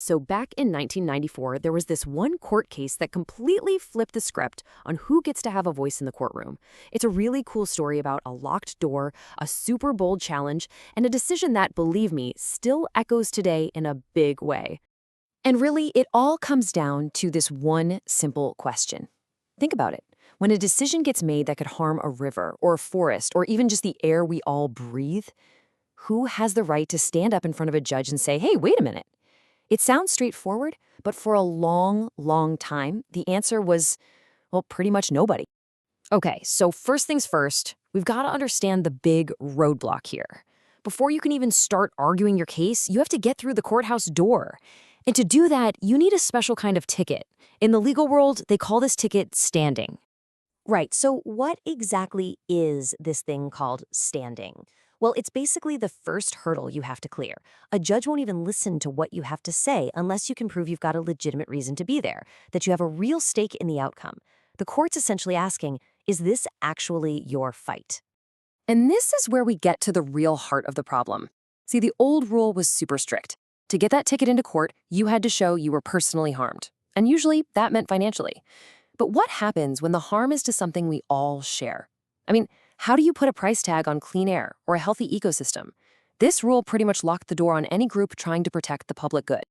So back in 1994, there was this one court case that completely flipped the script on who gets to have a voice in the courtroom. It's a really cool story about a locked door, a super bold challenge, and a decision that, believe me, still echoes today in a big way. And really, it all comes down to this one simple question. Think about it. When a decision gets made that could harm a river or a forest or even just the air we all breathe, who has the right to stand up in front of a judge and say, hey, wait a minute? It sounds straightforward, but for a long, long time, the answer was, well, pretty much nobody. Okay, so first things first, we've got to understand the big roadblock here. Before you can even start arguing your case, you have to get through the courthouse door. And to do that, you need a special kind of ticket. In the legal world, they call this ticket standing. Right. So, what exactly is this thing called standing? Well, it's basically the first hurdle you have to clear. A judge won't even listen to what you have to say unless you can prove you've got a legitimate reason to be there, that you have a real stake in the outcome. The court's essentially asking, is this actually your fight? And this is where we get to the real heart of the problem. See, the old rule was super strict. To get that ticket into court, you had to show you were personally harmed. And usually, that meant financially. But what happens when the harm is to something we all share? I mean, how do you put a price tag on clean air or a healthy ecosystem? This rule pretty much locked the door on any group trying to protect the public good.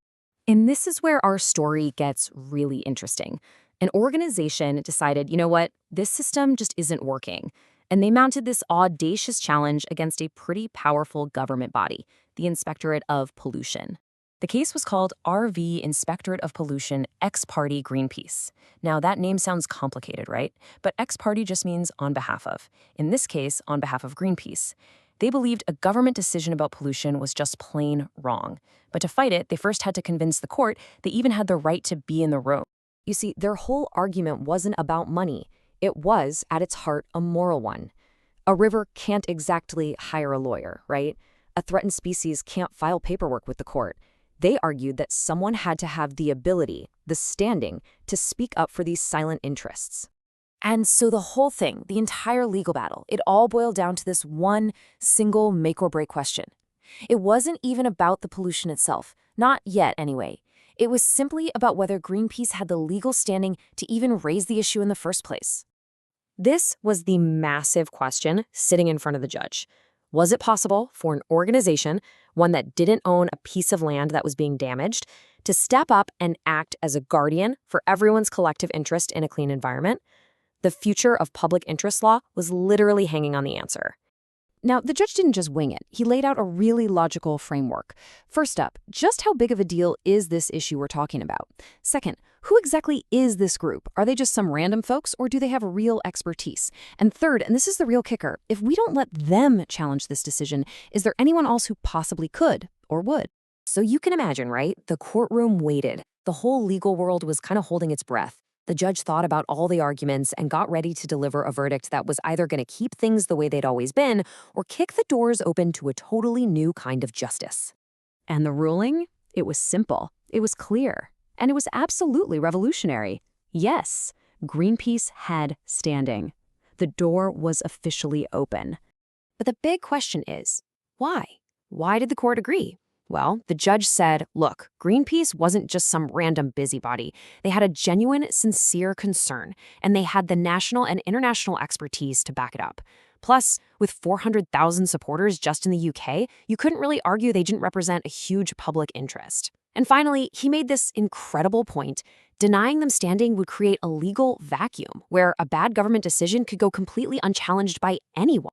And this is where our story gets really interesting. An organization decided, you know what, this system just isn't working. And they mounted this audacious challenge against a pretty powerful government body, the Inspectorate of Pollution. The case was called RV Inspectorate of Pollution Ex Parte Greenpeace. Now, that name sounds complicated, right? But ex parte just means on behalf of. In this case, on behalf of Greenpeace. They believed a government decision about pollution was just plain wrong. But to fight it, they first had to convince the court they even had the right to be in the room. You see, their whole argument wasn't about money. It was, at its heart, a moral one. A river can't exactly hire a lawyer, right? A threatened species can't file paperwork with the court. They argued that someone had to have the ability, the standing, to speak up for these silent interests. And so the whole thing, the entire legal battle, it all boiled down to this one single make-or-break question. It wasn't even about the pollution itself, not yet anyway. It was simply about whether Greenpeace had the legal standing to even raise the issue in the first place. This was the massive question sitting in front of the judge. Was it possible for an organization, one that didn't own a piece of land that was being damaged, to step up and act as a guardian for everyone's collective interest in a clean environment? The future of public interest law was literally hanging on the answer. Now, the judge didn't just wing it. He laid out a really logical framework. First up, just how big of a deal is this issue we're talking about? Second, who exactly is this group? Are they just some random folks, or do they have real expertise? And third, and this is the real kicker, if we don't let them challenge this decision, is there anyone else who possibly could or would? So you can imagine, right? The courtroom waited. The whole legal world was kind of holding its breath. The judge thought about all the arguments and got ready to deliver a verdict that was either going to keep things the way they'd always been or kick the doors open to a totally new kind of justice. And the ruling? It was simple. It was clear. And it was absolutely revolutionary. Yes, Greenpeace had standing. The door was officially open. But the big question is, why? Why did the court agree? Well, the judge said, look, Greenpeace wasn't just some random busybody. They had a genuine, sincere concern, and they had the national and international expertise to back it up. Plus, with 400,000 supporters just in the UK, you couldn't really argue they didn't represent a huge public interest. And finally, he made this incredible point. Denying them standing would create a legal vacuum where a bad government decision could go completely unchallenged by anyone.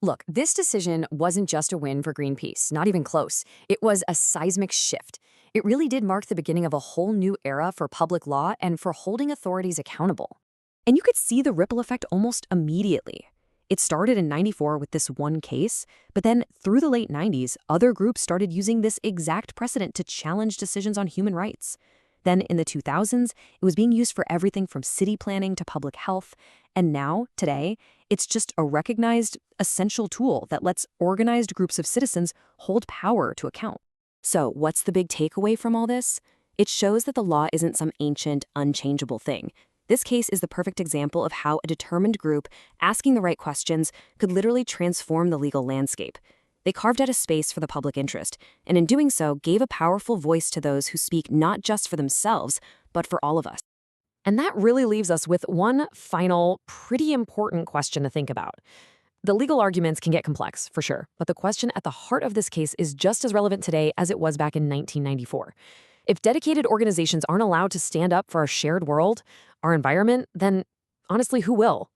Look, this decision wasn't just a win for Greenpeace, not even close. It was a seismic shift. It really did mark the beginning of a whole new era for public law and for holding authorities accountable. And you could see the ripple effect almost immediately. It started in '94 with this one case, but then through the late '90s, other groups started using this exact precedent to challenge decisions on human rights. Then in the 2000s, it was being used for everything from city planning to public health. And now, today, it's just a recognized, essential tool that lets organized groups of citizens hold power to account. So what's the big takeaway from all this? It shows that the law isn't some ancient, unchangeable thing. This case is the perfect example of how a determined group asking the right questions could literally transform the legal landscape. They carved out a space for the public interest, and in doing so, gave a powerful voice to those who speak not just for themselves, but for all of us. And that really leaves us with one final, pretty important question to think about. The legal arguments can get complex, for sure, but the question at the heart of this case is just as relevant today as it was back in 1994. If dedicated organizations aren't allowed to stand up for our shared world, our environment, then honestly, who will?